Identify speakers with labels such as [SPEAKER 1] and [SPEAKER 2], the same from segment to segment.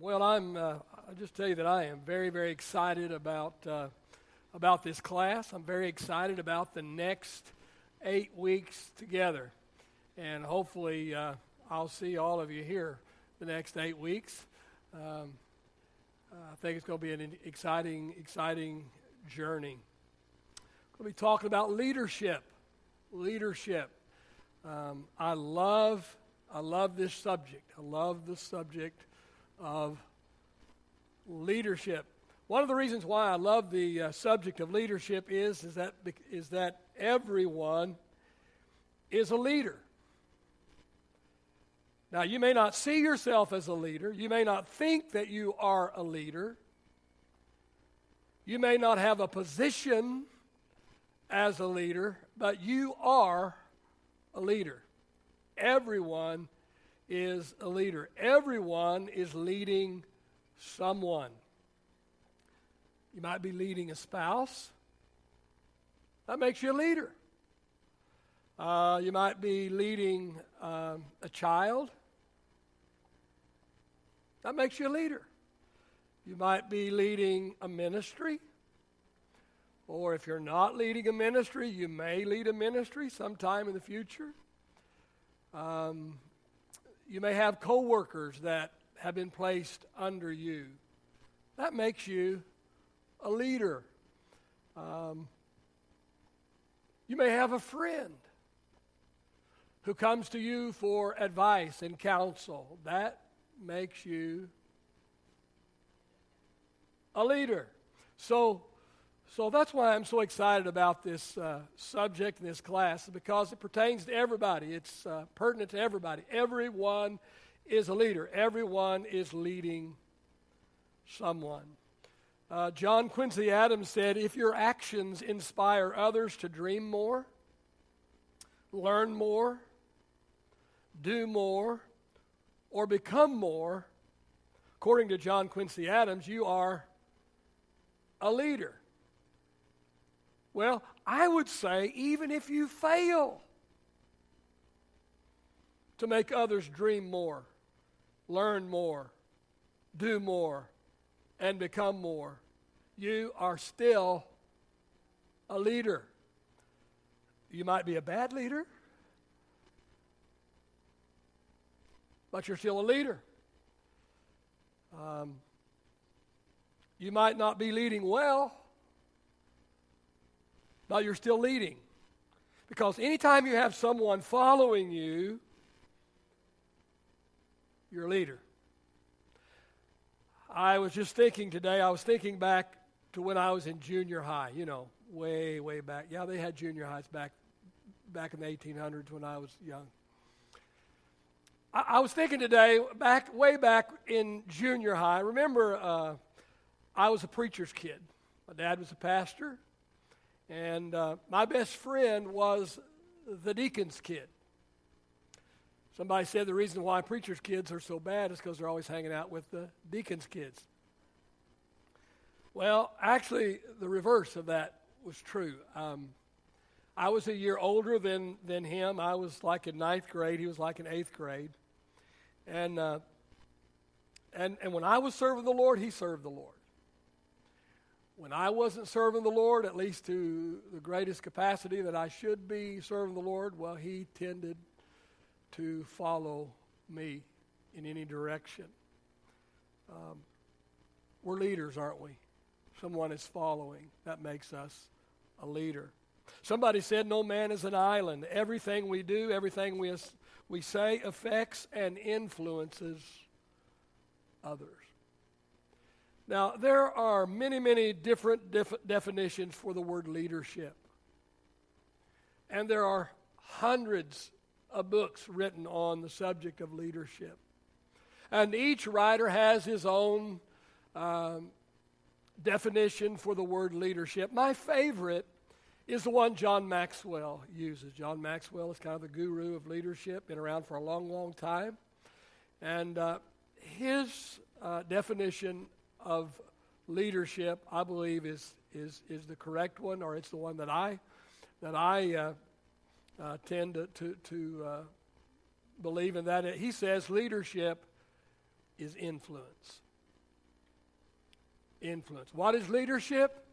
[SPEAKER 1] Well, I'll just tell you that I am very, very excited about this class. I'm very excited about the next 8 weeks together. And hopefully I'll see all of you here the next 8 weeks. I think it's going to be an exciting journey. We'll be talking about leadership. I love this subject. I love the subject of leadership. One of the reasons why I love the subject of leadership is that everyone is a leader. Now, you may not see yourself as a leader. You may not think that you are a leader. You may not have a position as a leader, but you are a leader. Everyone is a leader. Everyone is leading someone. You might be leading a spouse. That makes you a leader. You might be leading a child. That makes you a leader. You might be leading a ministry. Or if you're not leading a ministry, you may lead a ministry sometime in the future. You may have co-workers that have been placed under you. That makes you a leader. You may have a friend who comes to you for advice and counsel. That makes you a leader. So that's why I'm so excited about this subject in this class, because it pertains to everybody. It's pertinent to everybody. Everyone is a leader. Everyone is leading someone. John Quincy Adams said, if your actions inspire others to dream more, learn more, do more, or become more, according to John Quincy Adams, you are a leader. Well, I would say even if you fail to make others dream more, learn more, do more, and become more, you are still a leader. You might be a bad leader, but you're still a leader. You might not be leading well, but you're still leading. Because anytime you have someone following you, you're a leader. I was just thinking today, I was thinking back to when I was in junior high, way, way back. Yeah, they had junior highs back in the 1800s when I was young. I was thinking today, way back in junior high, remember I was a preacher's kid. My dad was a pastor. And my best friend was the deacon's kid. Somebody said the reason why preachers' kids are so bad is because they're always hanging out with the deacon's kids. Well, actually, the reverse of that was true. I was a year older than him. I was like in 9th grade. He was like in 8th grade. And when I was serving the Lord, he served the Lord. When I wasn't serving the Lord, at least to the greatest capacity that I should be serving the Lord, well, he tended to follow me in any direction. We're leaders, aren't we? Someone is following. That makes us a leader. Somebody said, no man is an island. Everything we do, everything we say affects and influences others. Now, there are many, many different definitions for the word leadership. And there are hundreds of books written on the subject of leadership. And each writer has his own definition for the word leadership. My favorite is the one John Maxwell uses. John Maxwell is kind of the guru of leadership, been around for a long, long time. And his definition of leadership, I believe, is the correct one, or it's the one that I tend to believe in. That he says leadership is influence. influence. What is leadership?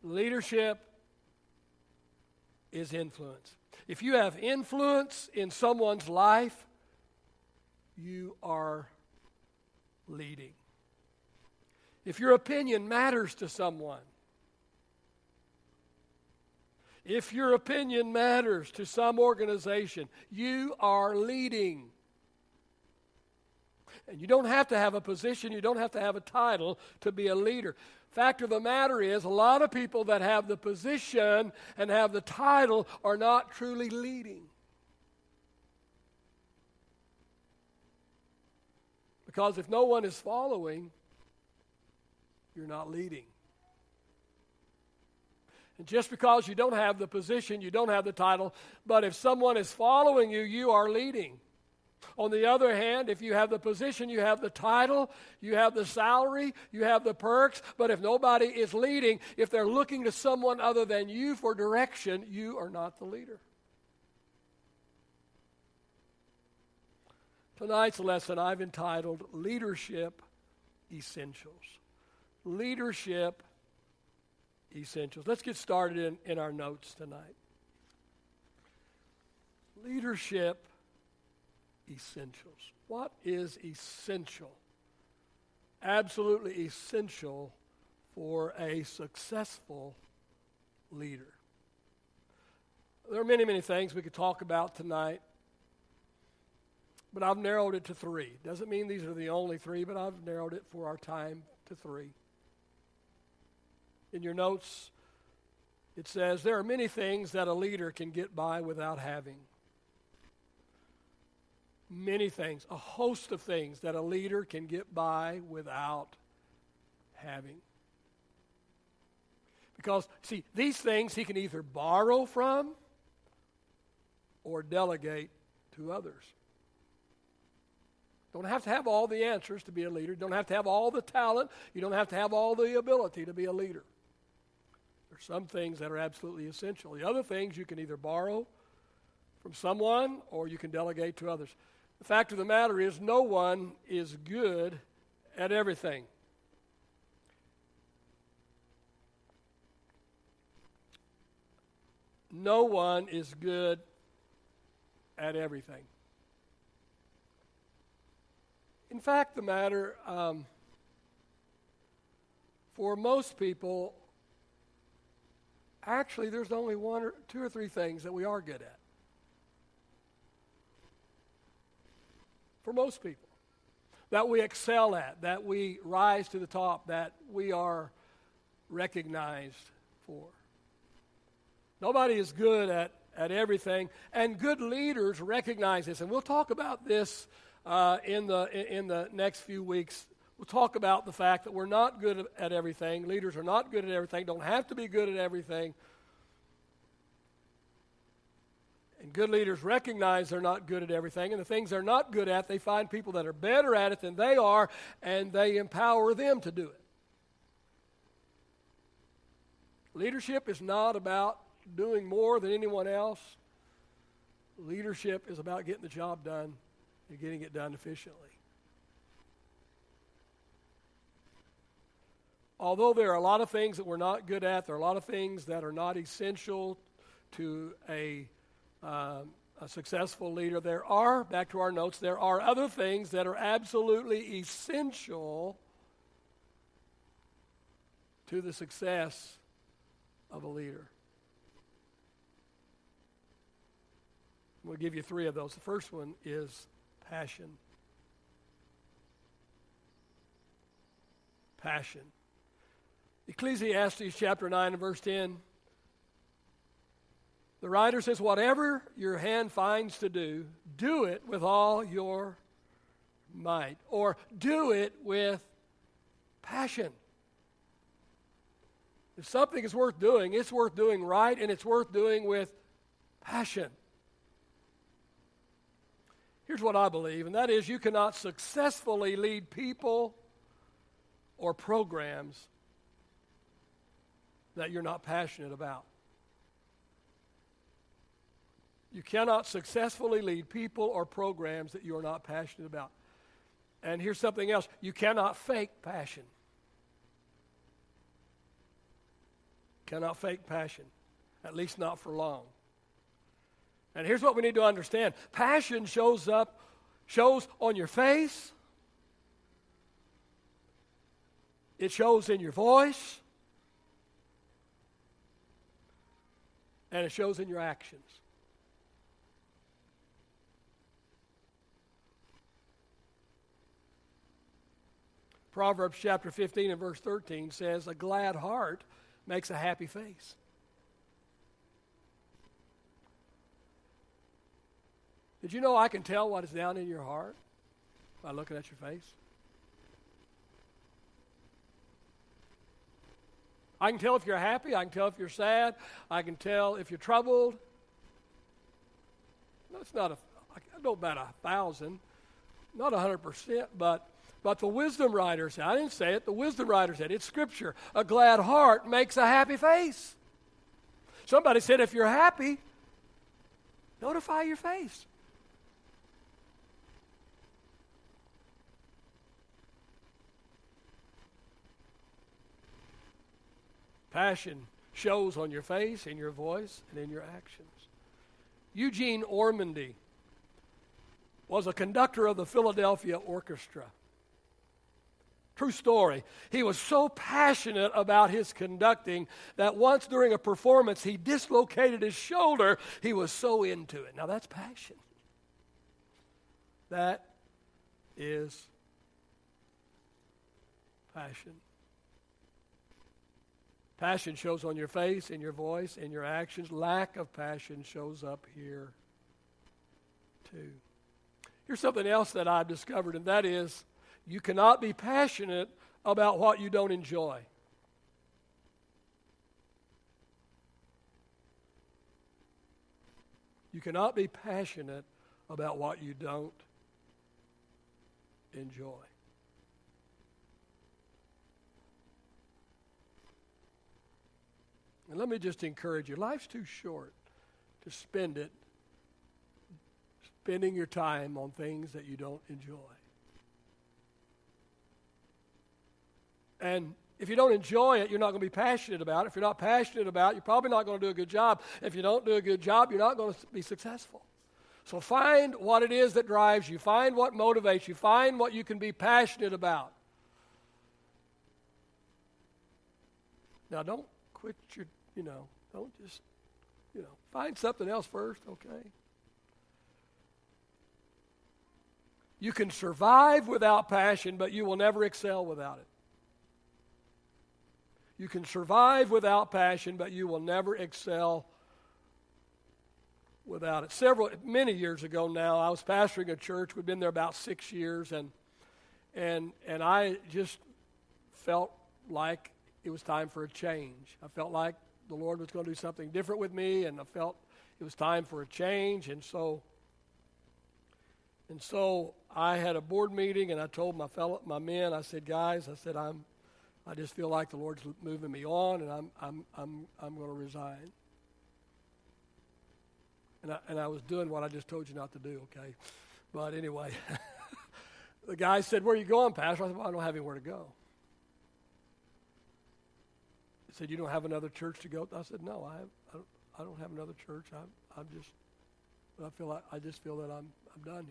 [SPEAKER 1] Leadership is influence. If you have influence in someone's life, you are leading. If your opinion matters to someone, if your opinion matters to some organization, you are leading. And you don't have to have a position, you don't have to have a title to be a leader. Fact of the matter is, a lot of people that have the position and have the title are not truly leading. Because if no one is following, you're not leading. And just because you don't have the position, you don't have the title, but if someone is following you, you are leading. On the other hand, if you have the position, you have the title, you have the salary, you have the perks, but if nobody is leading, if they're looking to someone other than you for direction, you are not the leader. Tonight's lesson I've entitled Leadership Essentials. Leadership Essentials. Let's get started in our notes tonight. Leadership Essentials. What is essential? Absolutely essential for a successful leader. There are many, many things we could talk about tonight, but I've narrowed it to 3. Doesn't mean these are the only 3, but I've narrowed it for our time to 3. In your notes, it says, there are many things that a leader can get by without having. Many things, a host of things that a leader can get by without having. Because, see, these things he can either borrow from or delegate to others. Don't have to have all the answers to be a leader. Don't have to have all the talent. You don't have to have all the ability to be a leader. There's some things that are absolutely essential. The other things you can either borrow from someone or you can delegate to others. The fact of the matter is, no one is good at everything. No one is good at everything. In fact, the matter, for most people, actually there's only 1 or 2 or 3 things that we are good at. For most people, that we excel at, that we rise to the top, that we are recognized for. Nobody is good at everything, and good leaders recognize this. And we'll talk about this in the next few weeks. We'll talk about the fact that we're not good at everything. Leaders are not good at everything, don't have to be good at everything. And good leaders recognize they're not good at everything, and the things they're not good at, they find people that are better at it than they are, and they empower them to do it. Leadership is not about doing more than anyone else. Leadership is about getting the job done and getting it done efficiently. Although there are a lot of things that we're not good at, there are a lot of things that are not essential to a successful leader. There are, back to our notes, there are other things that are absolutely essential to the success of a leader. We'll give you 3 of those. The first one is passion. Passion. Ecclesiastes chapter 9 and verse 10. The writer says, whatever your hand finds to do, do it with all your might. Or do it with passion. If something is worth doing, it's worth doing right, and it's worth doing with passion. Here's what I believe, and that is you cannot successfully lead people or programs that you're not passionate about. You cannot successfully lead people or programs that you are not passionate about. And here's something else. You cannot fake passion. cannot fake passion, at least not for long. And here's what we need to understand. Passion shows on your face. It shows in your voice. And it shows in your actions. Proverbs chapter 15 and verse 13 says, a glad heart makes a happy face. Did you know I can tell what is down in your heart by looking at your face? I can tell if you're happy. I can tell if you're sad. I can tell if you're troubled. That's not I know about 1,000, not 100%, but the wisdom writer said, I didn't say it, the wisdom writer said, it's Scripture. A glad heart makes a happy face. Somebody said, if you're happy, notify your face. Passion shows on your face, in your voice, and in your actions. Eugene Ormandy was a conductor of the Philadelphia Orchestra. True story. He was so passionate about his conducting that once during a performance he dislocated his shoulder. He was so into it. Now that's passion. That is passion. Passion shows on your face, in your voice, in your actions. Lack of passion shows up here too. Here's something else that I've discovered, and that is you cannot be passionate about what you don't enjoy. You cannot be passionate about what you don't enjoy. And let me just encourage you, life's too short to spending your time on things that you don't enjoy. And if you don't enjoy it, you're not going to be passionate about it. If you're not passionate about it, you're probably not going to do a good job. If you don't do a good job, you're not going to be successful. So find what it is that drives you. Find what motivates you. Find what you can be passionate about. Now, don't quit your, don't just, find something else first, okay? You can survive without passion, but you will never excel without it. You can survive without passion, but you will never excel without it. Many years ago now, I was pastoring a church. We'd been there about 6 years, and I just felt like it was time for a change. I felt like the Lord was going to do something different with me, and I felt it was time for a change, and so I had a board meeting, and I told my men, I said, guys, I just feel like the Lord's moving me on, and I'm going to resign. And I was doing what I just told you not to do, okay? But anyway, the guy said, "Where are you going, Pastor?" I said, "Well, I don't have anywhere to go." He said, "You don't have another church to go to?" I said, "No, I don't have another church. I just feel that I'm done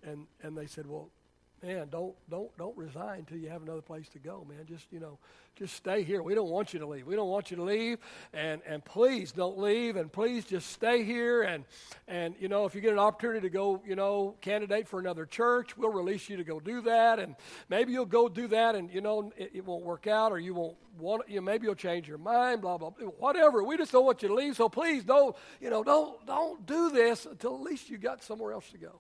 [SPEAKER 1] here." And they said, "Well, man, don't resign until you have another place to go, man. Just stay here. We don't want you to leave. We don't want you to leave, and please don't leave, and please just stay here. And if you get an opportunity to go, candidate for another church, we'll release you to go do that, and maybe you'll go do that, and it won't work out, or you won't want it. Maybe you'll change your mind, blah blah, whatever. We just don't want you to leave. So please don't do this until at least you got somewhere else to go."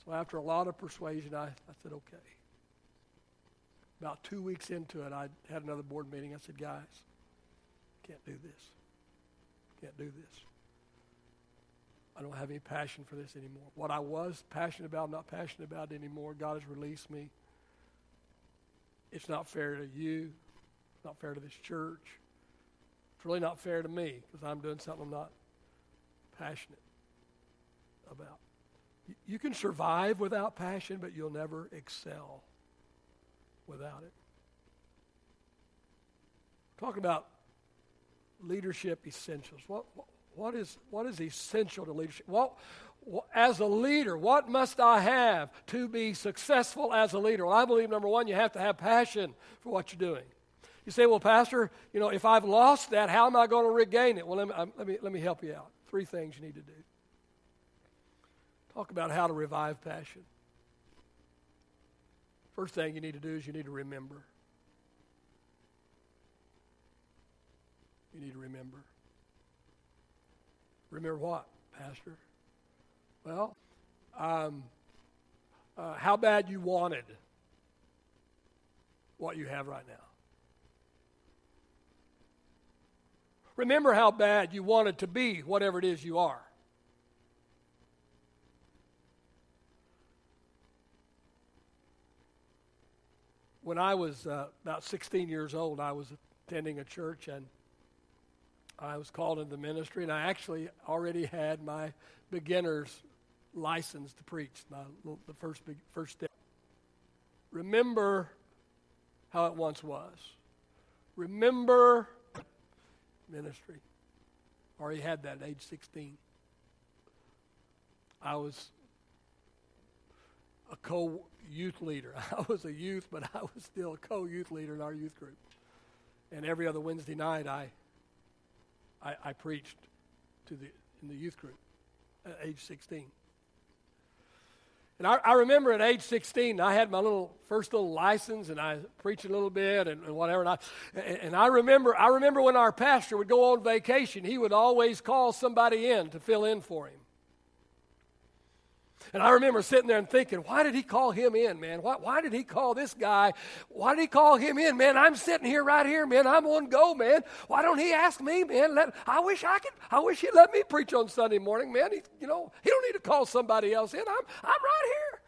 [SPEAKER 1] So after a lot of persuasion, I said, okay. About 2 weeks into it, I had another board meeting. I said, guys, can't do this. Can't do this. I don't have any passion for this anymore. What I was passionate about, I'm not passionate about it anymore. God has released me. It's not fair to you. It's not fair to this church. It's really not fair to me because I'm doing something I'm not passionate about. You can survive without passion, but you'll never excel without it. Talking about leadership essentials. What is essential to leadership? As a leader, what must I have to be successful as a leader? Well, I believe, number one, you have to have passion for what you're doing. You say, well, Pastor, if I've lost that, how am I going to regain it? Well, let me help you out. 3 things you need to do. Talk about how to revive passion. First thing you need to do is you need to remember. You need to remember. Remember what, Pastor? Well, how bad you wanted what you have right now. Remember how bad you wanted to be whatever it is you are. When I was about 16 years old, I was attending a church, and I was called into the ministry, and I actually already had my beginner's license to preach, the first step. Remember how it once was. Remember ministry. Already had that at age 16. I was a co-youth leader. I was a youth, but I was still a co-youth leader in our youth group. And every other Wednesday night, I preached in the youth group at age 16. And I remember at age 16, I had my first little license, and I preached a little bit and whatever. And I remember when our pastor would go on vacation, he would always call somebody in to fill in for him. And I remember sitting there and thinking, why did he call him in, man? Why did he call this guy? Why did he call him in, man? I'm sitting here right here, man. I'm on go, man. Why don't he ask me, man? I wish he'd let me preach on Sunday morning, man. He don't need to call somebody else in. I'm right here.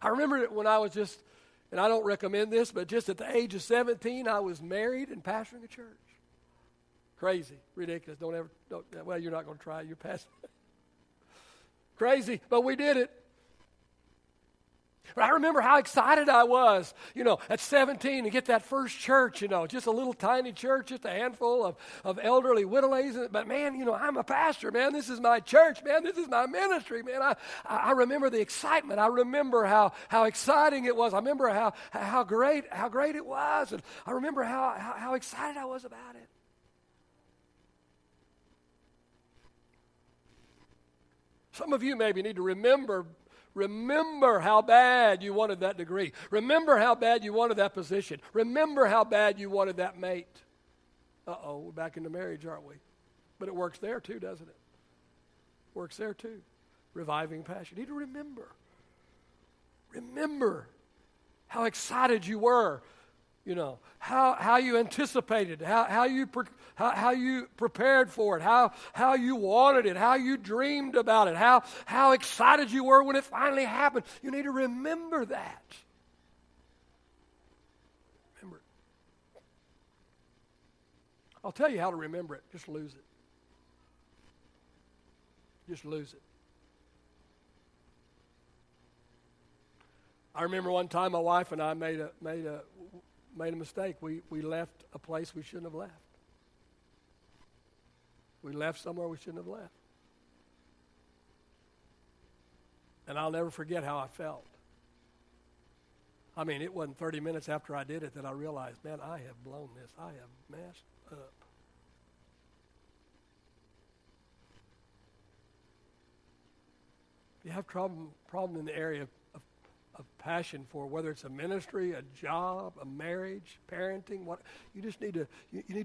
[SPEAKER 1] I remember when I was just, and I don't recommend this, but just at the age of 17, I was married and pastoring a church. Crazy, ridiculous. Well, you're not going to try it. You're pastor. Crazy, but we did it. But I remember how excited I was, at 17 to get that first church, just a little tiny church, just a handful of elderly widows. But man, I'm a pastor, man. This is my church, man. This is my ministry, man. I remember the excitement. I remember how exciting it was. I remember how great it was. And I remember how excited I was about it. Some of you maybe need to remember how bad you wanted that degree. Remember how bad you wanted that position. Remember how bad you wanted that mate. We're back into marriage, aren't we? But it works there too, doesn't it? Works there too. Reviving passion. You need to remember. Remember how excited you were. How you anticipated, how you prepared for it, how you wanted it, how you dreamed about it, how excited you were when it finally happened. You need to remember that. Remember it. I'll tell you how to remember it. Just lose it. Just lose it. I remember one time my wife and I made a mistake. We left a place we shouldn't have left. We left somewhere we shouldn't have left. And I'll never forget how I felt. I mean, it wasn't 30 minutes after I did it that I realized, man, I have blown this. I have messed up. If you have problem in the area of passion for, whether it's a ministry, a job, a marriage, parenting, you just need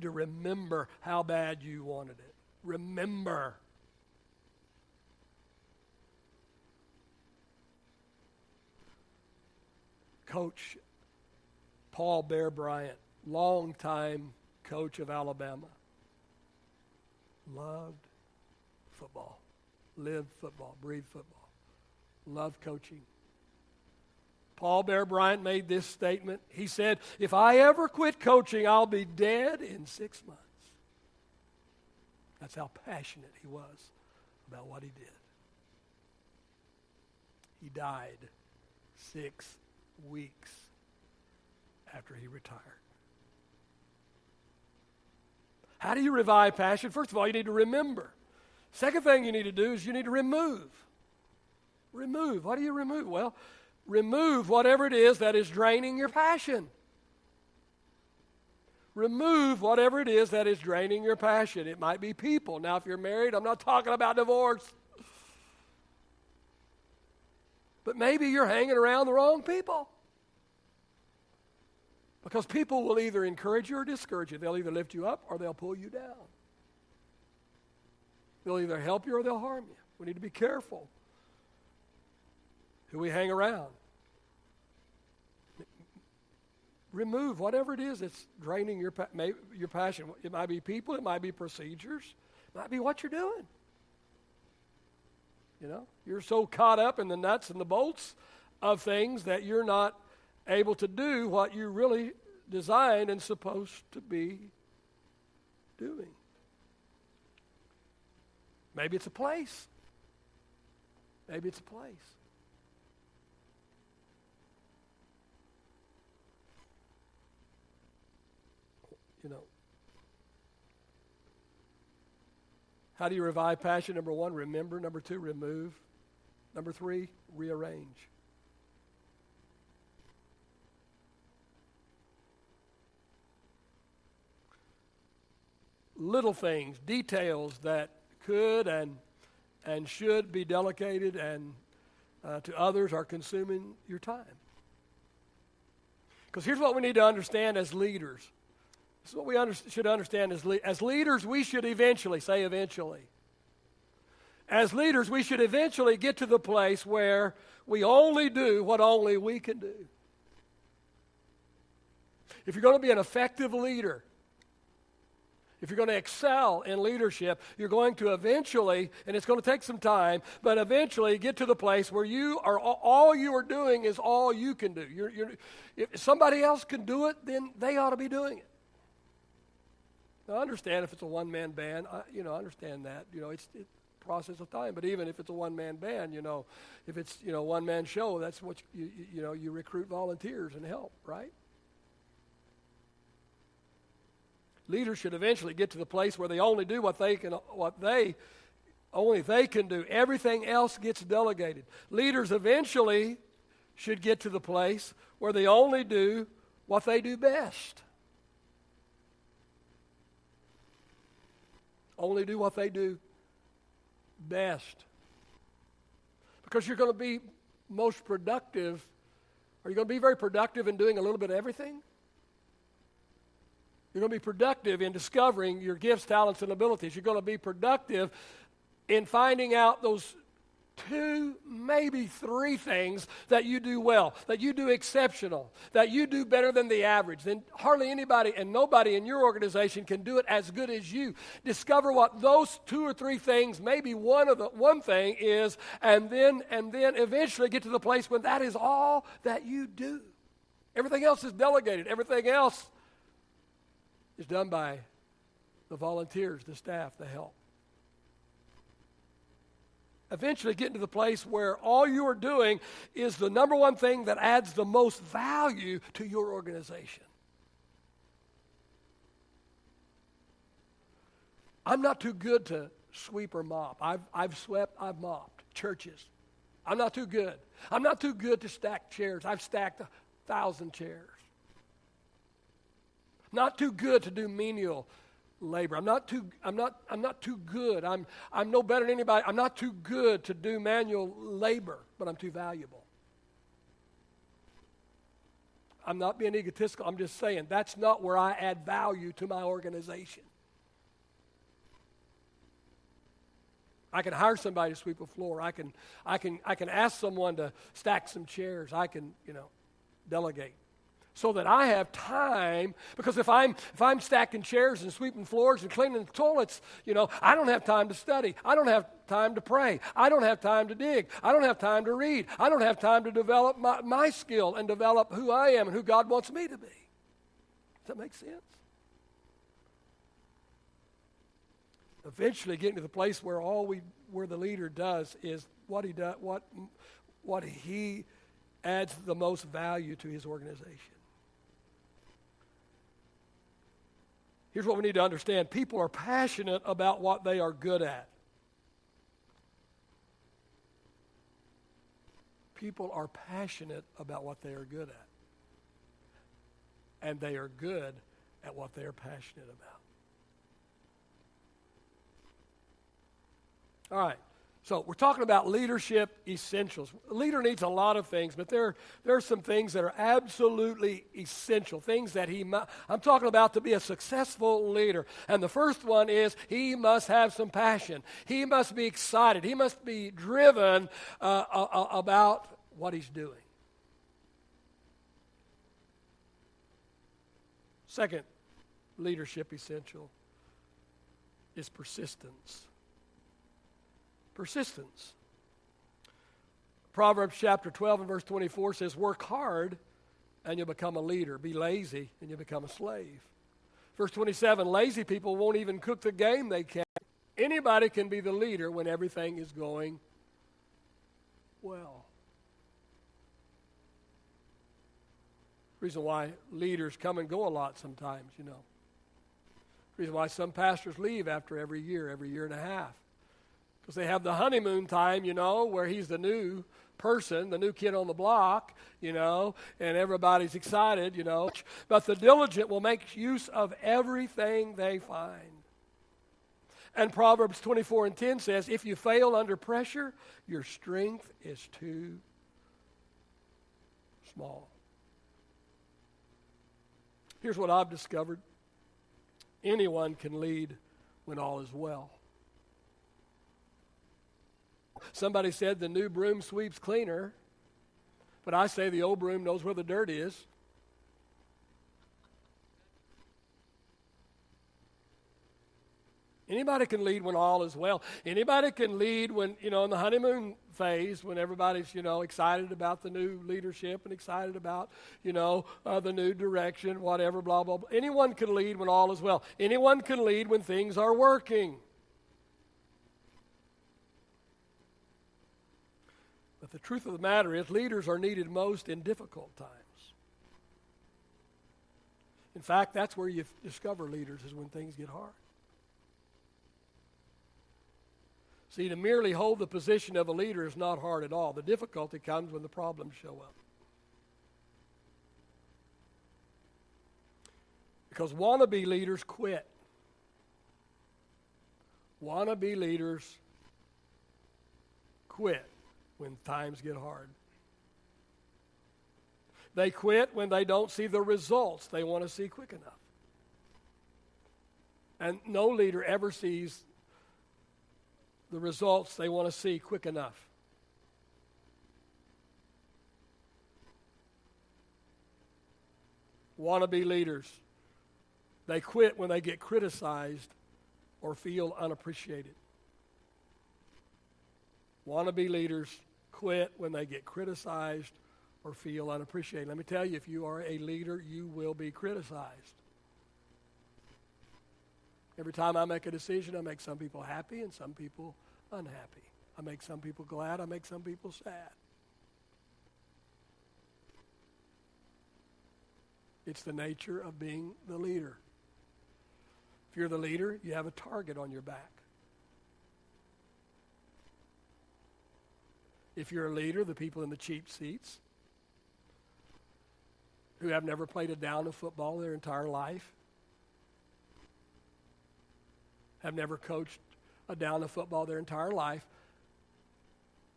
[SPEAKER 1] to remember how bad you wanted it. Remember. Coach Paul Bear Bryant, longtime coach of Alabama, loved football, lived football, breathed football, loved coaching. Paul Bear Bryant made this statement. He said, if I ever quit coaching, I'll be dead in 6 months. That's how passionate he was about what he did. He died 6 weeks after he retired. How do you revive passion? First of all, you need to remember. Second thing you need to do is you need to remove. Remove. What do you remove? Well, remove whatever it is that is draining your passion. Remove whatever it is that is draining your passion. It might be people. Now, if you're married, I'm not talking about divorce. But maybe you're hanging around the wrong people. Because people will either encourage you or discourage you. They'll either lift you up or they'll pull you down. They'll either help you or they'll harm you. We need to be careful who we hang around. Remove whatever it is that's draining your passion. It might be people, it might be procedures, it might be what you're doing. You know, you're so caught up in the nuts and the bolts of things that you're not able to do what you really designed and supposed to be doing. Maybe it's a place. Maybe it's a place. You know, how do you revive passion? Number one, remember. Number two, remove. Number three, rearrange. Little things, details that could and should be delegated and to others are consuming your time. Because here's what we need to understand as leaders. This is what we should understand as leaders. We should eventually, say eventually. As leaders, we should eventually get to the place where we only do what only we can do. If you're going to be an effective leader, if you're going to excel in leadership, you're going to eventually, and it's going to take some time, but eventually get to the place where you are all you are doing is all you can do. If somebody else can do it, then they ought to be doing it. Now, I understand if it's a one-man band. I understand that. It's a process of time. But even if it's a one-man band, if it's a one-man show, that's what you recruit volunteers and help, right? Leaders should eventually get to the place where they only do what they can do. Everything else gets delegated. Leaders eventually should get to the place where they only do what they do best. Only do what they do best. Because you're going to be most productive. Are you going to be very productive in doing a little bit of everything? You're going to be productive in discovering your gifts, talents, and abilities. You're going to be productive in finding out those 2, maybe 3 things that you do well, that you do exceptional, that you do better than the average. Then hardly anybody and nobody in your organization can do it as good as you. Discover what those 2 or 3 things, maybe one thing is, and then eventually get to the place when that is all that you do. Everything else is delegated. Everything else is done by the volunteers, the staff, the help. Eventually getting to the place where all you are doing is the number one thing that adds the most value to your organization. I'm not too good to sweep or mop. I've swept, I've mopped churches. I'm not too good. I'm not too good to stack chairs. I've stacked 1,000 chairs. Not too good to do menial labor. I'm not too good. I'm no better than anybody. I'm not too good to do manual labor, but I'm too valuable. I'm not being egotistical. I'm just saying that's not where I add value to my organization. I can hire somebody to sweep a floor. I can ask someone to stack some chairs. I can, delegate. So that I have time, because if I'm stacking chairs and sweeping floors and cleaning the toilets, I don't have time to study. I don't have time to pray. I don't have time to dig. I don't have time to read. I don't have time to develop my skill and develop who I am and who God wants me to be. Does that make sense? Eventually getting to the place where where the leader does is what he does, what he adds the most value to his organization. Here's what we need to understand. People are passionate about what they are good at. People are passionate about what they are good at. And they are good at what they are passionate about. All right. So we're talking about leadership essentials. A leader needs a lot of things, but there are some things that are absolutely essential, things that I'm talking about to be a successful leader. And the first one is he must have some passion. He must be excited. He must be driven about what he's doing. Second leadership essential is persistence. Persistence. Proverbs chapter 12 and verse 24 says, work hard and you'll become a leader. Be lazy and you'll become a slave. Verse 27, lazy people won't even cook the game they can. Anybody can be the leader when everything is going well. Reason why leaders come and go a lot sometimes, you know. Reason why some pastors leave after every year and a half. Because they have the honeymoon time, you know, where he's the new person, the new kid on the block, you know, and everybody's excited, you know. But the diligent will make use of everything they find. And Proverbs 24 and 10 says, if you fail under pressure, your strength is too small. Here's what I've discovered. Anyone can lead when all is well. Somebody said the new broom sweeps cleaner, but I say the old broom knows where the dirt is. Anybody can lead when all is well. Anybody can lead when, you know, in the honeymoon phase, when everybody's, you know, excited about the new leadership and excited about, you know, the new direction, whatever, blah, blah, blah. Anyone can lead when all is well. Anyone can lead when things are working. But the truth of the matter is, leaders are needed most in difficult times. In fact, that's where you discover leaders, is when things get hard. See, to merely hold the position of a leader is not hard at all. The difficulty comes when the problems show up. Because wannabe leaders quit. Wannabe leaders quit when times get hard. They quit when they don't see the results they want to see quick enough. And no leader ever sees the results they want to see quick enough. Wannabe leaders, they quit when they get criticized or feel unappreciated. Wannabe leaders quit when they get criticized or feel unappreciated. Let me tell you, if you are a leader, you will be criticized. Every time I make a decision, I make some people happy and some people unhappy. I make some people glad, I make some people sad. It's the nature of being the leader. If you're the leader, you have a target on your back. If you're a leader, the people in the cheap seats who have never played a down of football their entire life, have never coached a down of football their entire life,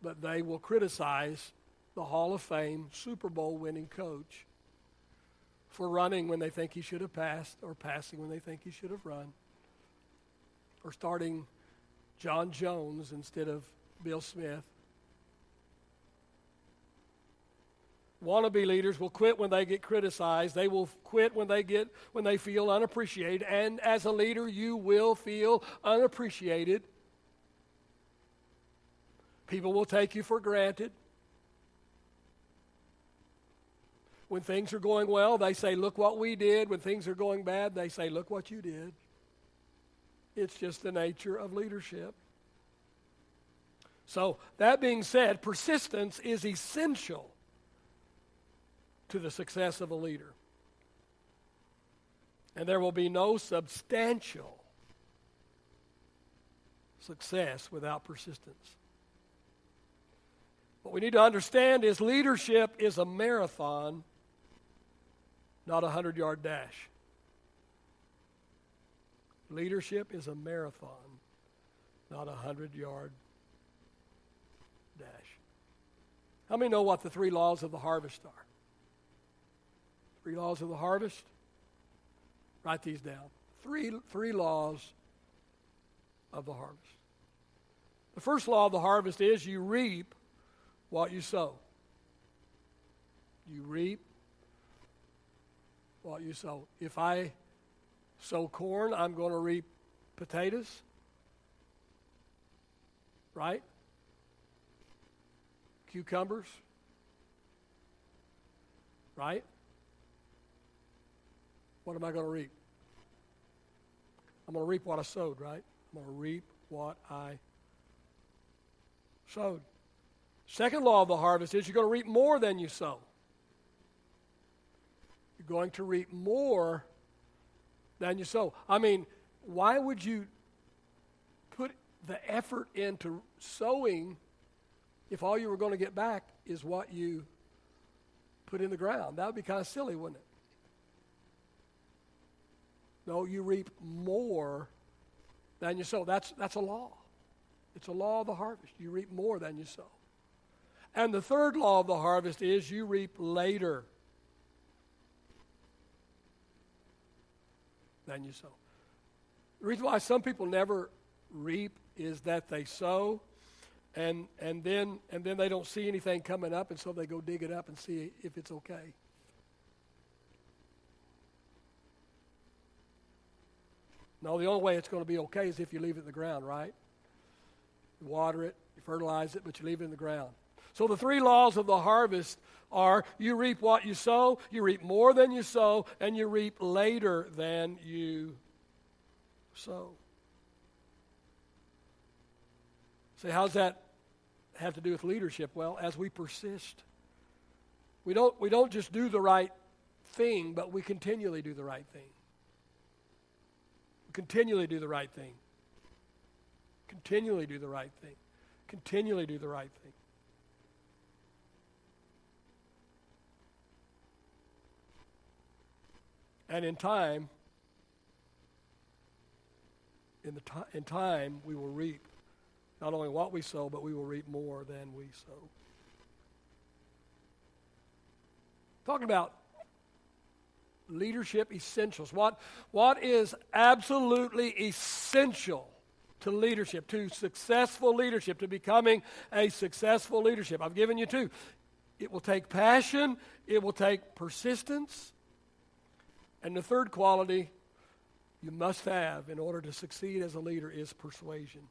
[SPEAKER 1] but they will criticize the Hall of Fame Super Bowl winning coach for running when they think he should have passed, or passing when they think he should have run, or starting John Jones instead of Bill Smith. Wannabe leaders will quit when they get criticized. They will quit when they feel unappreciated. And as a leader, you will feel unappreciated. People will take you for granted. When things are going well, they say, look what we did. When things are going bad, they say, look what you did. It's just the nature of leadership. So, that being said, persistence is essential to the success of a leader. And there will be no substantial success without persistence. What we need to understand is leadership is a marathon, not a 100-yard dash. Leadership is a marathon, not a 100-yard dash. How many know what the 3 laws of the harvest are? 3 laws of the harvest? Write these down. Three laws of the harvest. The first law of the harvest is you reap what you sow. You reap what you sow. If I sow corn, I'm going to reap potatoes. Right? Cucumbers. Right? What am I going to reap? I'm going to reap what I sowed, right? I'm going to reap what I sowed. Second law of the harvest is you're going to reap more than you sow. You're going to reap more than you sow. I mean, why would you put the effort into sowing if all you were going to get back is what you put in the ground? That would be kind of silly, wouldn't it? No, you reap more than you sow. That's a law. It's a law of the harvest. You reap more than you sow. And the third law of the harvest is you reap later than you sow. The reason why some people never reap is that they sow and then they don't see anything coming up, and so they go dig it up and see if it's okay. No, the only way it's going to be okay is if you leave it in the ground, right? You water it, you fertilize it, but you leave it in the ground. So the 3 laws of the harvest are you reap what you sow, you reap more than you sow, and you reap later than you sow. So how does that have to do with leadership? Well, as we persist, we don't just do the right thing, but we continually do the right thing. Continually do the right thing. Continually do the right thing. Continually do the right thing. And in time, in time, we will reap not only what we sow, but we will reap more than we sow. Talking about leadership essentials. What is absolutely essential to leadership, to successful leadership, to becoming a successful leadership? I've given you 2. It will take passion. It will take persistence. And the third quality you must have in order to succeed as a leader is persuasion.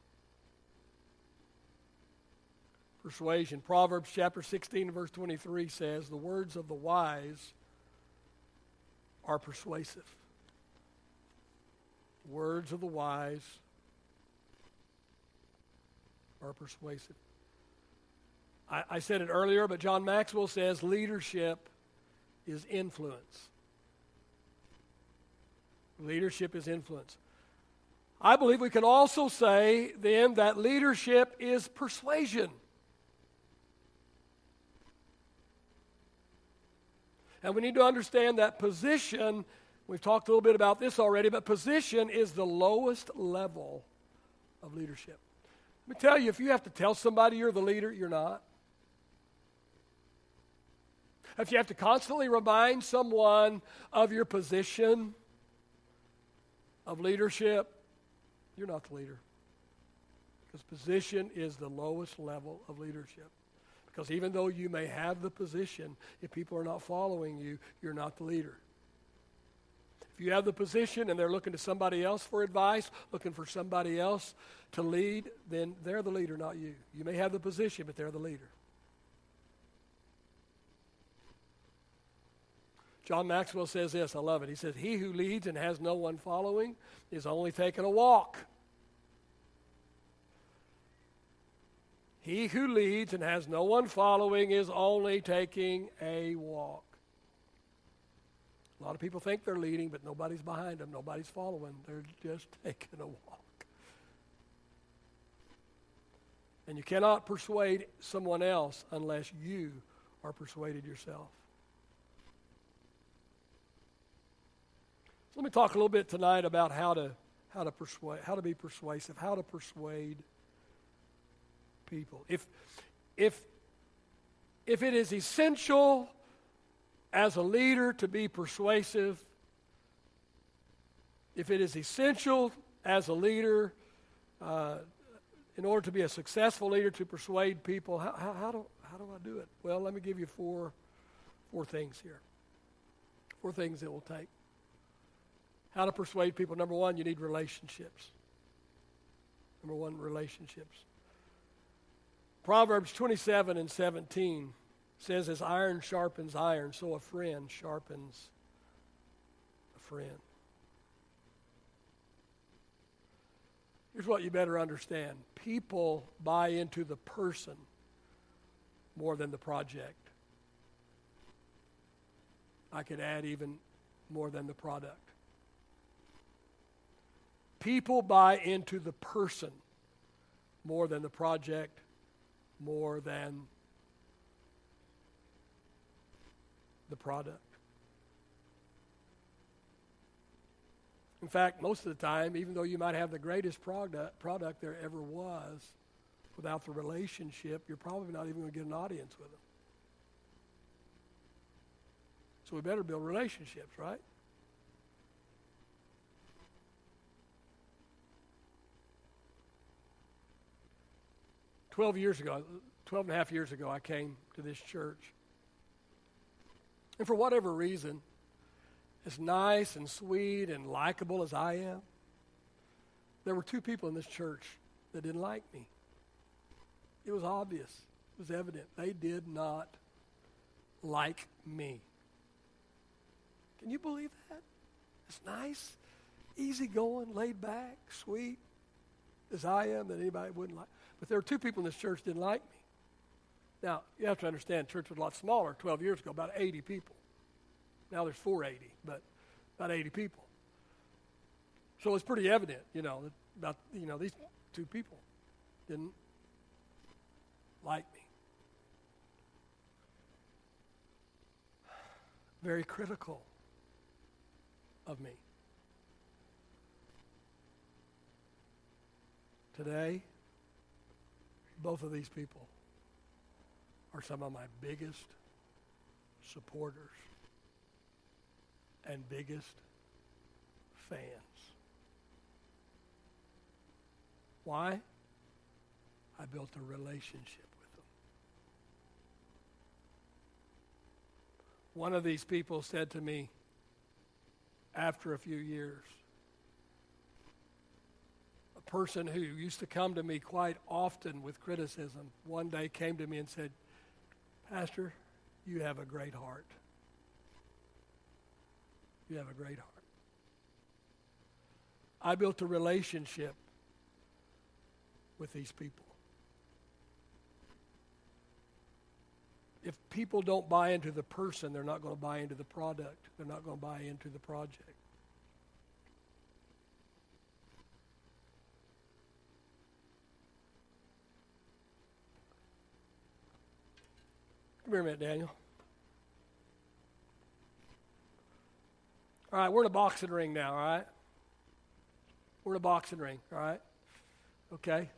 [SPEAKER 1] Persuasion. Proverbs chapter 16, verse 23 says, the words of the wise are persuasive. Words of the wise are persuasive. I said it earlier, but John Maxwell says leadership is influence. Leadership is influence. I believe we can also say then that leadership is persuasion. And we need to understand that position, we've talked a little bit about this already, but position is the lowest level of leadership. Let me tell you, if you have to tell somebody you're the leader, you're not. If you have to constantly remind someone of your position of leadership, you're not the leader. Because position is the lowest level of leadership. Because even though you may have the position, if people are not following you, you're not the leader. If you have the position and they're looking to somebody else for advice, looking for somebody else to lead, then they're the leader, not you. You may have the position, but they're the leader. John Maxwell says this, I love it. He says, he who leads and has no one following is only taking a walk. He who leads and has no one following is only taking a walk. A lot of people think they're leading, but nobody's behind them. Nobody's following. They're just taking a walk. And you cannot persuade someone else unless you are persuaded yourself. So let me talk a little bit tonight about how to be persuasive, how to persuade people. If it is essential as a leader to be persuasive, if it is essential as a leader, in order to be a successful leader, to persuade people, how do I do it? Well, let me give you four things here. 4 things it will take. How to persuade people. Number 1, you need relationships. Number 1, relationships. Proverbs 27:17 says, as iron sharpens iron, so a friend sharpens a friend. Here's what you better understand. People buy into the person more than the project. I could add even more than the product. People buy into the person more than the project, more than the product. In fact, most of the time, even though you might have the greatest product there ever was, without the relationship, you're probably not even going to get an audience with them. So we better build relationships, right? Twelve and a half years ago, I came to this church. And for whatever reason, as nice and sweet and likable as I am, there were 2 people in this church that didn't like me. It was obvious. It was evident. They did not like me. Can you believe that? It's nice, easygoing, laid back, sweet as I am, that anybody wouldn't like. But there were 2 people in this church that didn't like me. Now, you have to understand, church was a lot smaller 12 years ago, about 80 people. Now there's 480, but about 80 people. So it's pretty evident, that these 2 people didn't like me. Very critical of me. Today, both of these people are some of my biggest supporters and biggest fans. Why? I built a relationship with them. One of these people said to me after a few years, a person who used to come to me quite often with criticism, one day came to me and said, Pastor, you have a great heart. You have a great heart. I built a relationship with these people. If people don't buy into the person, they're not going to buy into the product. They're not going to buy into the project. Come here a minute, Daniel. All right, we're in a boxing ring now, all right? We're in a boxing ring, all right? Okay?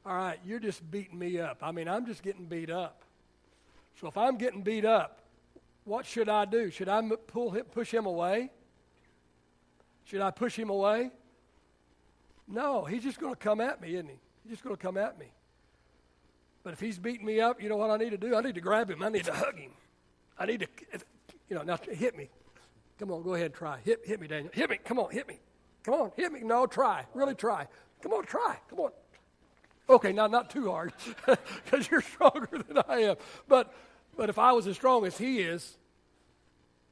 [SPEAKER 1] All right, you're just beating me up. I mean, I'm just getting beat up. So if I'm getting beat up, what should I do? Should I push him away? Should I push him away? No, he's just going to come at me, isn't he? He's just going to come at me. But if he's beating me up, you know what I need to do? I need to grab him. I need to hug him. I need to, now hit me. Come on, go ahead and try. Hit me, Daniel. Hit me. Come on, hit me. Come on, hit me. No, try. Really try. Come on, try. Come on. Okay, now not too hard because you're stronger than I am. But if I was as strong as he is,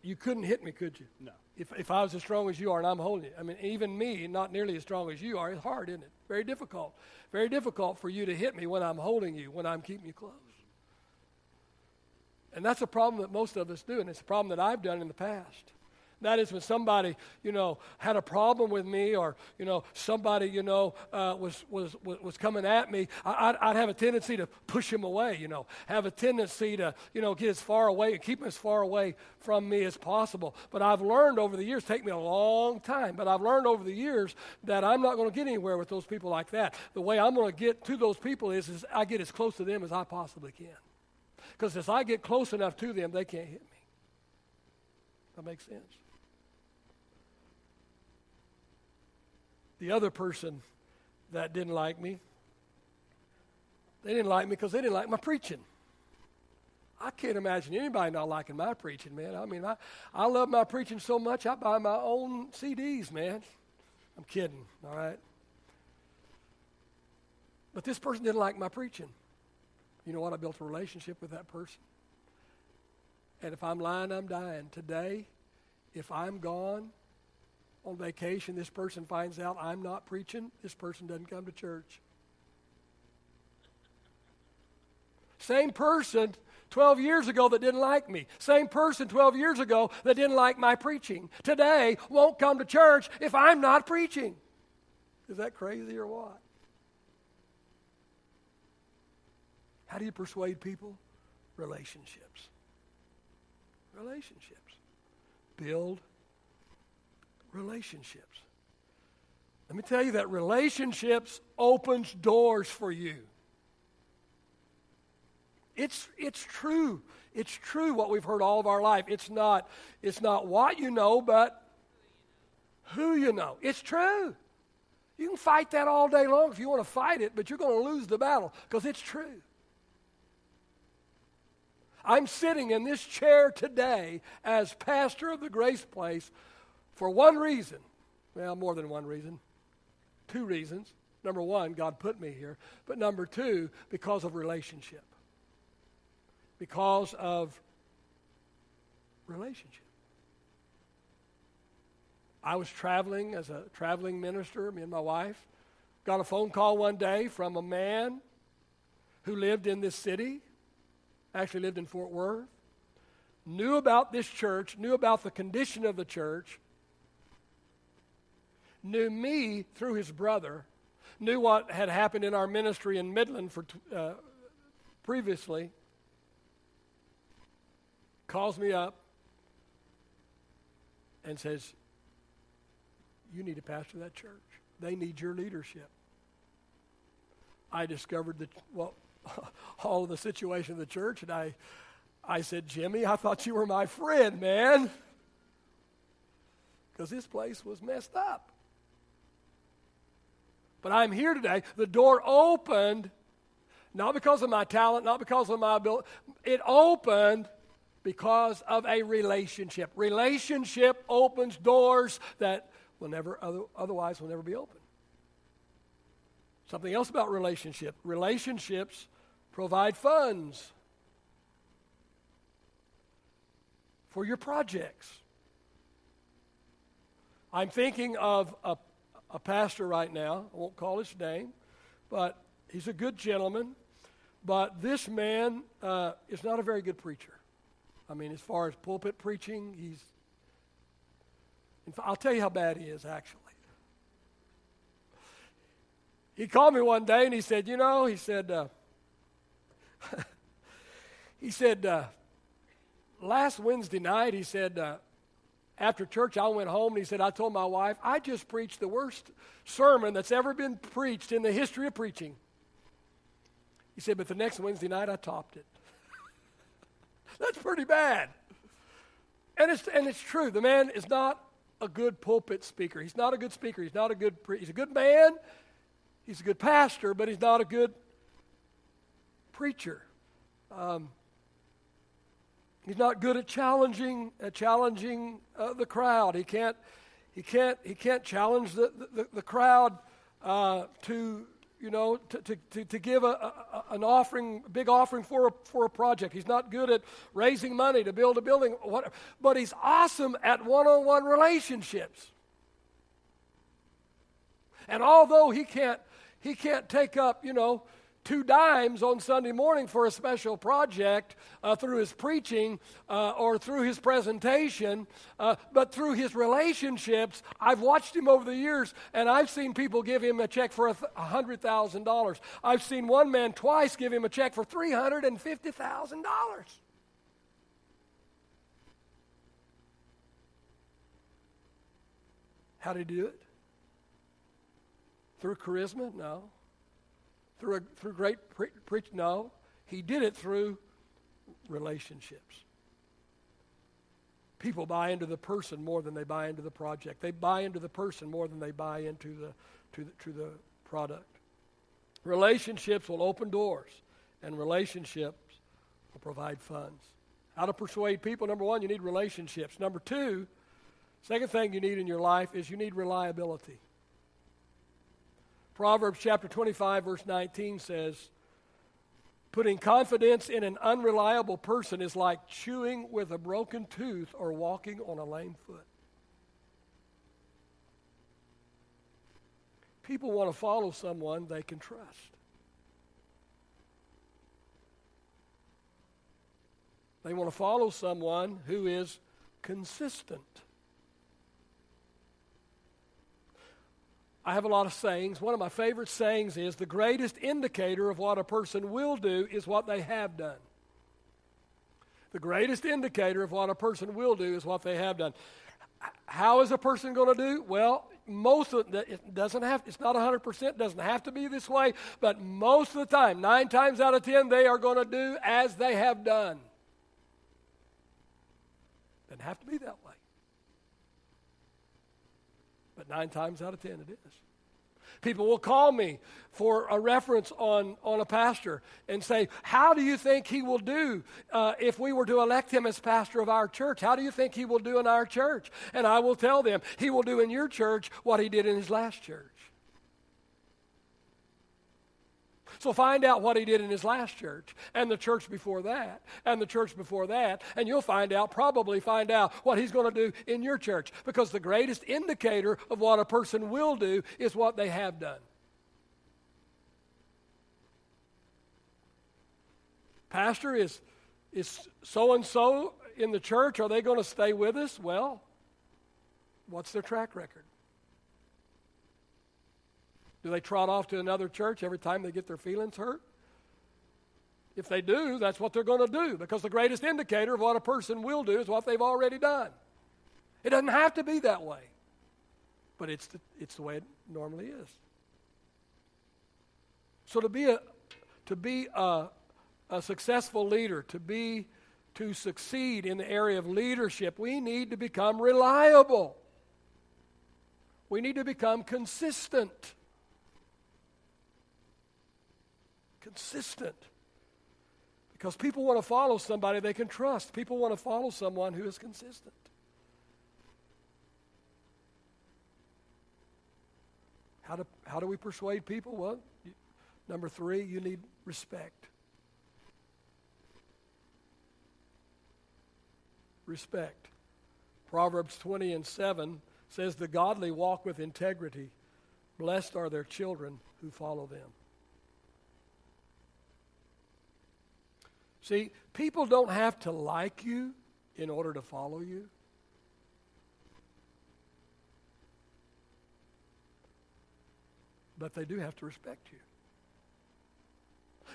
[SPEAKER 1] you couldn't hit me, could you?
[SPEAKER 2] No.
[SPEAKER 1] If I was as strong as you are and I'm holding it. I mean, even me, not nearly as strong as you are, it's hard, isn't it? Very difficult. Very difficult for you to hit me when I'm holding you, when I'm keeping you close. And that's a problem that most of us do, and it's a problem that I've done in the past. That is when somebody, had a problem with me, or, somebody, was coming at me, I'd have a tendency to push him away, have a tendency to, get as far away, keep him as far away from me as possible. But I've learned over the years, take me a long time, but I've learned over the years that I'm not going to get anywhere with those people like that. The way I'm going to get to those people is I get as close to them as I possibly can. Because as I get close enough to them, they can't hit me. That makes sense. The other person that didn't like me, they didn't like me because they didn't like my preaching. I can't imagine anybody not liking my preaching, man. I mean, I love my preaching so much, I buy my own CDs, man. I'm kidding, all right? But this person didn't like my preaching. You know what? I built a relationship with that person. And if I'm lying, I'm dying. Today, if I'm gone on vacation, this person finds out I'm not preaching, this person doesn't come to church. Same person 12 years ago that didn't like me. Same person 12 years ago that didn't like my preaching. Today won't come to church if I'm not preaching. Is that crazy or what? How do you persuade people? Relationships. Relationships. Build relationships. Let me tell you that relationships opens doors for you. It's true. It's true what we've heard all of our life. It's not what you know, but who you know. It's true. You can fight that all day long if you want to fight it, but you're going to lose the battle because it's true. I'm sitting in this chair today as pastor of the Grace Place for one reason. Well, more than one reason. Two reasons. Number one, God put me here. But number two, because of relationship. Because of relationship. I was traveling as a traveling minister, me and my wife. Got a phone call one day from a man who lived in this city. Actually lived in Fort Worth. Knew about this church. Knew about the condition of the church. Knew me through his brother, knew what had happened in our ministry in Midland previously, calls me up and says, you need to pastor that church. They need your leadership. I discovered all of the situation of the church, and I said, Jimmy, I thought you were my friend, man, because this place was messed up. But I'm here today. The door opened, not because of my talent, not because of my ability. It opened because of a relationship. Relationship opens doors that will never otherwise will never be open. Something else about relationship. Relationships provide funds for your projects. I'm thinking of a pastor right now. I won't call his name, but he's a good gentleman. But this man is not a very good preacher. I mean, as far as pulpit preaching, I'll tell you how bad he is, actually. He called me one day and he said, he said, last Wednesday night, he said, after church, I went home and he said, I told my wife, I just preached the worst sermon that's ever been preached in the history of preaching. He said, but the next Wednesday night, I topped it. That's pretty bad. And it's true. The man is not a good pulpit speaker. He's not a good speaker. He's not a good he's a good man. He's a good pastor, but he's not a good preacher. He's not good at challenging the crowd. He can't challenge the crowd to give an offering, a big offering for a project. He's not good at raising money to build a building, but he's awesome at one-on-one relationships. And although he can't take up $2 on Sunday morning for a special project through his preaching or through his presentation, but through his relationships. I've watched him over the years, and I've seen people give him a check for $100,000. I've seen one man twice give him a check for $350,000. How did he do it? Through charisma? No. Through great preach? No. He did it through relationships. People buy into the person more than they buy into the project. They buy into the person more than they buy into the product. Relationships will open doors, and relationships will provide funds. How to persuade people? Number one, you need relationships. Number two, second thing you need in your life is you need reliability. Proverbs chapter 25, verse 19 says, putting confidence in an unreliable person is like chewing with a broken tooth or walking on a lame foot. People want to follow someone they can trust. They want to follow someone who is consistent. I have a lot of sayings. One of my favorite sayings is, the greatest indicator of what a person will do is what they have done. The greatest indicator of what a person will do is what they have done. How is a person going to do? Well, most of it doesn't have, it's not 100%, doesn't have to be this way, but most of the time, 9 times out of 10, they are going to do as they have done. Doesn't have to be that way. But 9 times out of 10 it is. People will call me for a reference on a pastor and say, how do you think he will do if we were to elect him as pastor of our church? How do you think he will do in our church? And I will tell them, he will do in your church what he did in his last church. So find out what he did in his last church, and the church before that, and the church before that, and you'll probably find out what he's going to do in your church. Because the greatest indicator of what a person will do is what they have done. Pastor, is so-and-so in the church, are they going to stay with us? Well, what's their track record? Do they trot off to another church every time they get their feelings hurt? If they do, that's what they're going to do, because the greatest indicator of what a person will do is what they've already done. It doesn't have to be that way, but it's the way it normally is. So to be a successful leader, to succeed in the area of leadership, we need to become reliable. We need to become consistent. Consistent. Because people want to follow somebody they can trust. People want to follow someone who is consistent. How do we persuade people? Well, number 3, you need respect. Respect. Proverbs 20:7 says, the godly walk with integrity. Blessed are their children who follow them. See, people don't have to like you in order to follow you. But they do have to respect you.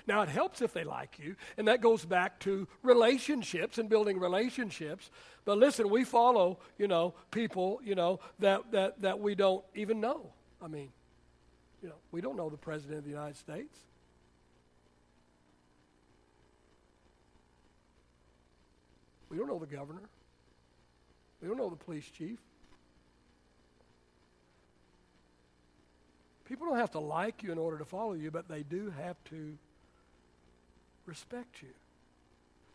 [SPEAKER 1] Now, it helps if they like you, and that goes back to relationships and building relationships. But listen, we follow, people, that we don't even know. I mean, we don't know the President of the United States. We don't know the governor. We don't know the police chief. People don't have to like you in order to follow you, but they do have to respect you.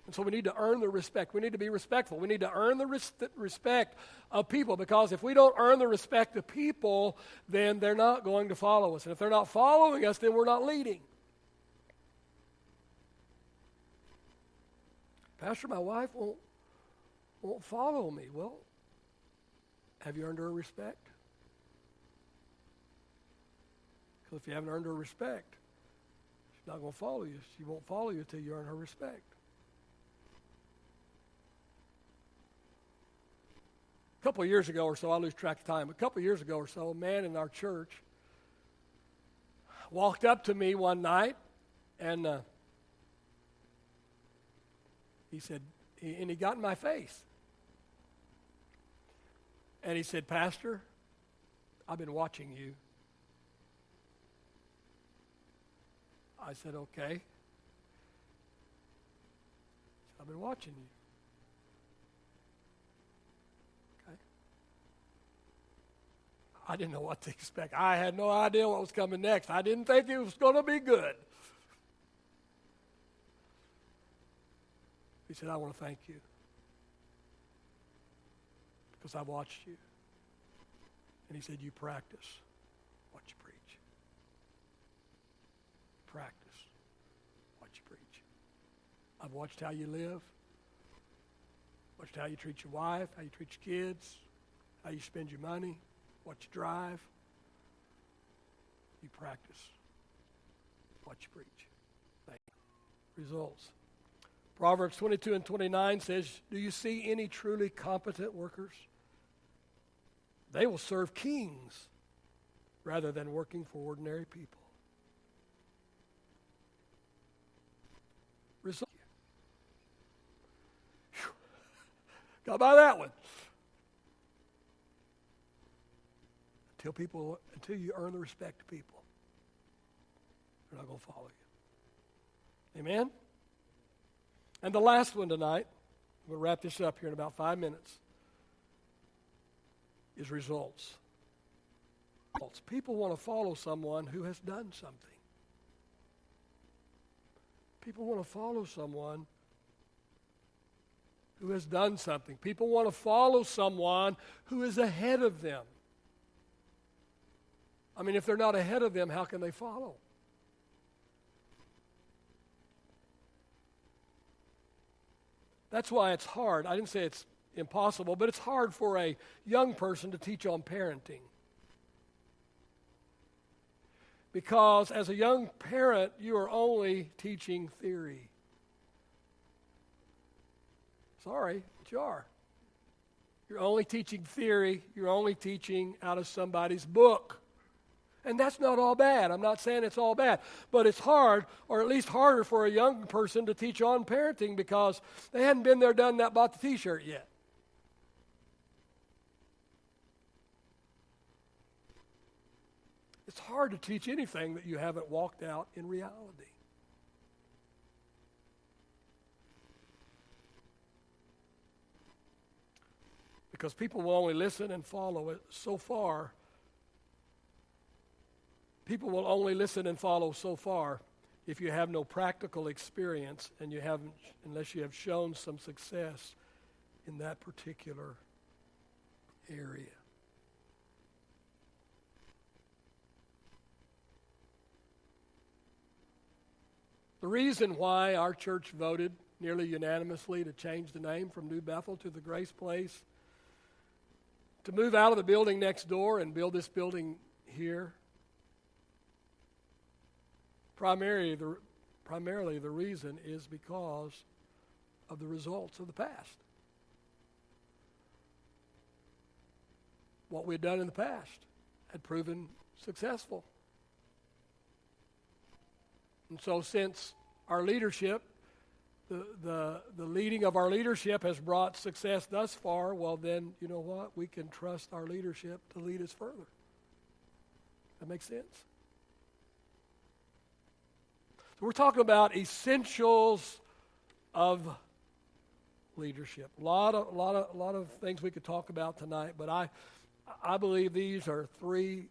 [SPEAKER 1] And so we need to earn the respect. We need to be respectful. We need to earn the respect of people, because if we don't earn the respect of people, then they're not going to follow us. And if they're not following us, then we're not leading. Pastor, my wife won't follow me. Well, have you earned her respect? Because if you haven't earned her respect, not going to follow you. She won't follow you until you earn her respect. A couple of years ago or so, I lose track of time. A couple of years ago or so, a man in our church walked up to me one night, and he said, and he got in my face. And he said, "Pastor, I've been watching you." I said, "Okay." "I've been watching you." Okay. I didn't know what to expect. I had no idea what was coming next. I didn't think it was going to be good. He said, "I want to thank you because I've watched you." And he said, "You practice what you preach. Practice what you preach. I've watched how you live, watched how you treat your wife, how you treat your kids, how you spend your money, what you drive. You practice what you preach." Thank you. Results. Proverbs 22 and 29 says, "Do you see any truly competent workers? They will serve kings rather than working for ordinary people." Result. Whew. Got by that one. Until you earn the respect of people, they're not going to follow you. Amen? And the last one tonight, we'll wrap this up here in about 5 minutes, is results. People want to follow someone who has done something. People want to follow someone who has done something. People want to follow someone who is ahead of them. I mean, if they're not ahead of them, how can they follow? That's why it's hard. I didn't say it's impossible, but it's hard for a young person to teach on parenting. Because as a young parent, you are only teaching theory. Sorry, but you are. You're only teaching theory. You're only teaching out of somebody's book. And that's not all bad. I'm not saying it's all bad. But it's hard, or at least harder for a young person to teach on parenting because they hadn't been there, done that, bought the T-shirt yet. It's hard to teach anything that you haven't walked out in reality. Because people will only listen and follow it so far. People will only listen and follow so far if you have no practical experience and you haven't, unless you have shown some success in that particular area. The reason why our church voted nearly unanimously to change the name from New Bethel to the Grace Place, to move out of the building next door and build this building here, primarily the reason is because of the results of the past. What we had done in the past had proven successful. And so since our leadership, the leading of our leadership has brought success thus far, well then, you know what? We can trust our leadership to lead us further. That makes sense? So we're talking about essentials of leadership. A lot of things we could talk about tonight, but I believe these are three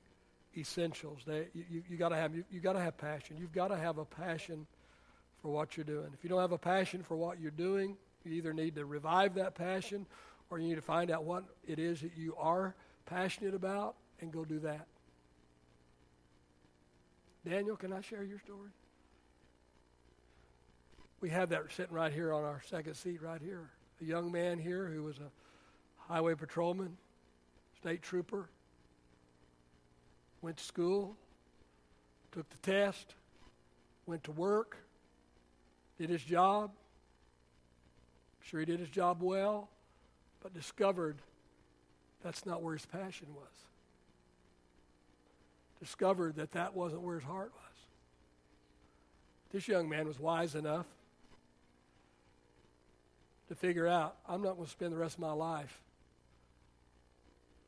[SPEAKER 1] essentials. You got to have passion. You've got to have a passion for what you're doing. If you don't have a passion for what you're doing, you either need to revive that passion, or you need to find out what it is that you are passionate about and go do that. Daniel, can I share your story? We have that sitting right here on our second seat right here. A young man here who was a highway patrolman, state trooper, went to school, took the test, went to work, did his job. Sure, he did his job well, but discovered that's not where his passion was. Discovered that that wasn't where his heart was. This young man was wise enough to figure out, I'm not going to spend the rest of my life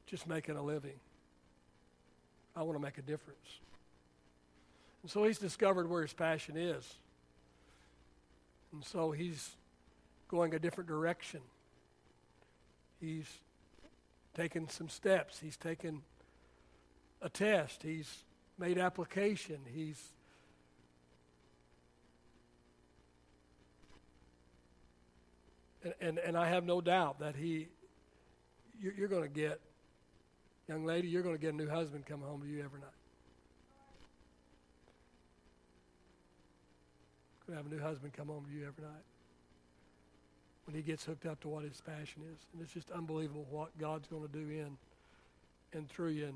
[SPEAKER 1] just making a living. I want to make a difference. And so he's discovered where his passion is. And so he's going a different direction. He's taken some steps. He's taken a test. He's made application. And I have no doubt that you're going to get, young lady, you're going to get a new husband come home to you every night. Going to have a new husband come home to you every night when he gets hooked up to what his passion is. And it's just unbelievable what God's going to do in and through you.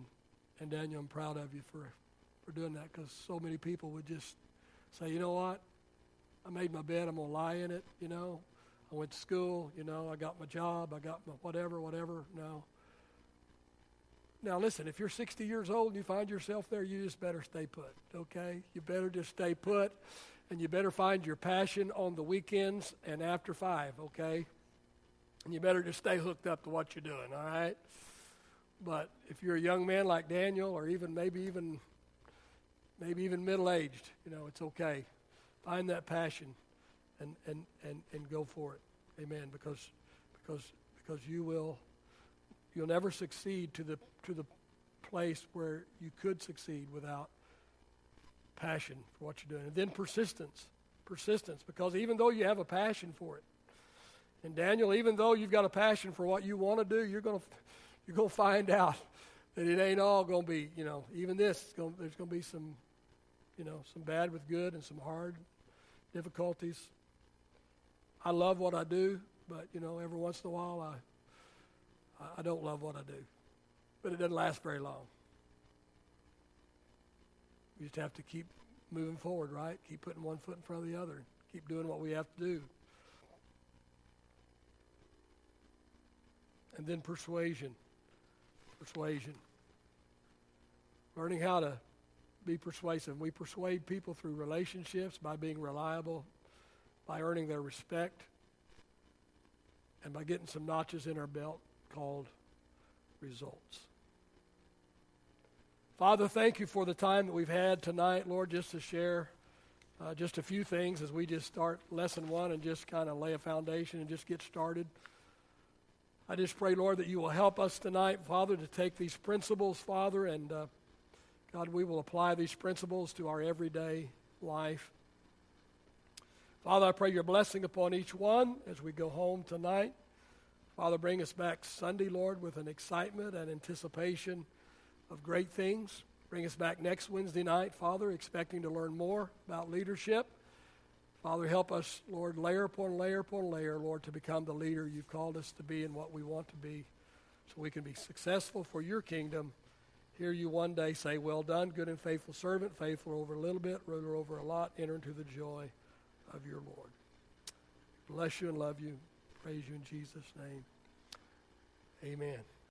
[SPEAKER 1] And Daniel, I'm proud of you for doing that, because so many people would just say, you know what, I made my bed, I'm going to lie in it, you know. I went to school, you know, I got my job, I got my whatever. No. Now listen, if you're 60 years old and you find yourself there, you just better stay put, okay? You better just stay put, and you better find your passion on the weekends and after 5, okay? And you better just stay hooked up to what you're doing, all right? But if you're a young man like Daniel, or even maybe even middle-aged, you know, it's okay. Find that passion and go for it. Amen. Because you'll never succeed to the place where you could succeed without passion for what you're doing. And then persistence, because even though you have a passion for it, and Daniel, even though you've got a passion for what you want to do, you're going to find out that it ain't all going to be, you know, even this, there's going to be some, you know, some bad with good and some hard difficulties. I love what I do, but, you know, every once in a while I don't love what I do. But it doesn't last very long. We just have to keep moving forward, right? Keep putting one foot in front of the other. Keep doing what we have to do. And then persuasion. Learning how to be persuasive. We persuade people through relationships, by being reliable, by earning their respect, and by getting some notches in our belt called results. Father, thank you for the time that we've had tonight, Lord, just to share just a few things as we just start lesson 1 and just kind of lay a foundation and just get started. I just pray, Lord, that you will help us tonight, Father, to take these principles, Father, and God, we will apply these principles to our everyday life. Father, I pray your blessing upon each one as we go home tonight. Father, bring us back Sunday, Lord, with an excitement and anticipation of great things. Bring us back next Wednesday night, Father, expecting to learn more about leadership. Father, help us, Lord, layer upon layer upon layer, Lord, to become the leader you've called us to be and what we want to be, so we can be successful for your kingdom. Hear you one day say, well done, good and faithful servant, faithful over a little bit, ruler over a lot, enter into the joy of your Lord. Bless you and love you. Praise you in Jesus' name. Amen.